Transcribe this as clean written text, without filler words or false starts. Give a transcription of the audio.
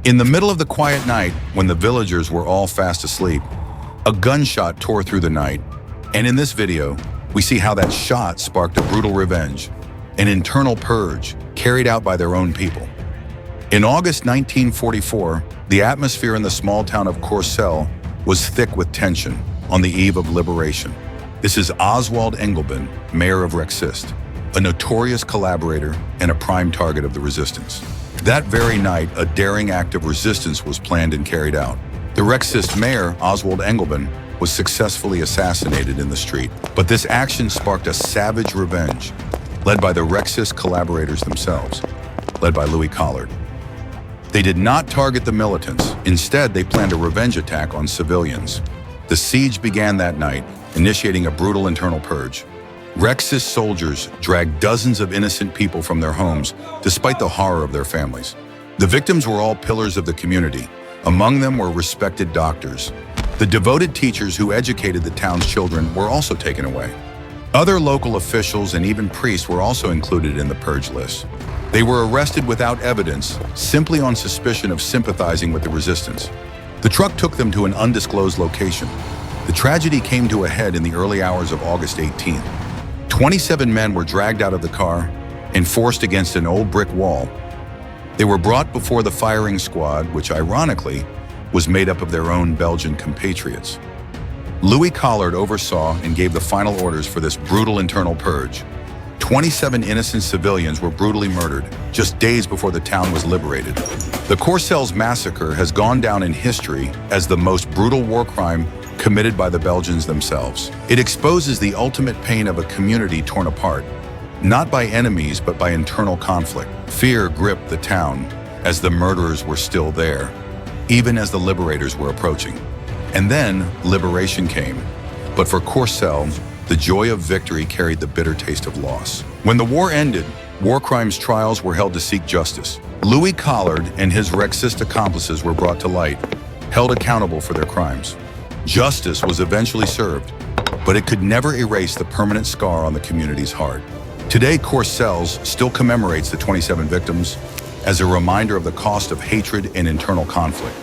In the middle of the quiet night, when the villagers were all fast asleep, a gunshot tore through the night. And in this video, we see how that shot sparked a brutal revenge, an internal purge carried out by their own people. In August 1944, the atmosphere in the small town of Courcelles was thick with tension on the eve of liberation. This is Oswald Englebin, mayor of Rexist, a notorious collaborator and a prime target of the resistance. That very night, a daring act of resistance was planned and carried out. The Rexist mayor, Oswald Englebin, was successfully assassinated in the street. But this action sparked a savage revenge, led by the Rexist collaborators themselves, led by Louis Collard. They did not target the militants. Instead, they planned a revenge attack on civilians. The siege began that night, initiating a brutal internal purge. Rexist soldiers dragged dozens of innocent people from their homes, despite the horror of their families. The victims were all pillars of the community. Among them were respected doctors. The devoted teachers who educated the town's children were also taken away. Other local officials and even priests were also included in the purge list. They were arrested without evidence, simply on suspicion of sympathizing with the resistance. The truck took them to an undisclosed location. The tragedy came to a head in the early hours of August 18th. 27 men were dragged out of the car and forced against an old brick wall. They were brought before the firing squad, which ironically was made up of their own Belgian compatriots. Louis Collard oversaw and gave the final orders for this brutal internal purge. 27 innocent civilians were brutally murdered just days before the town was liberated. The Courcelles massacre has gone down in history as the most brutal war crime committed by the Belgians themselves. It exposes the ultimate pain of a community torn apart, not by enemies but by internal conflict. Fear gripped the town as the murderers were still there, even as the liberators were approaching. And then liberation came. But for Courcelles, the joy of victory carried the bitter taste of loss. When the war ended, war crimes trials were held to seek justice. Louis Collard and his Rexist accomplices were brought to light, held accountable for their crimes. Justice was eventually served, but it could never erase the permanent scar on the community's heart. Today, Courcelles still commemorates the 27 victims as a reminder of the cost of hatred and internal conflict.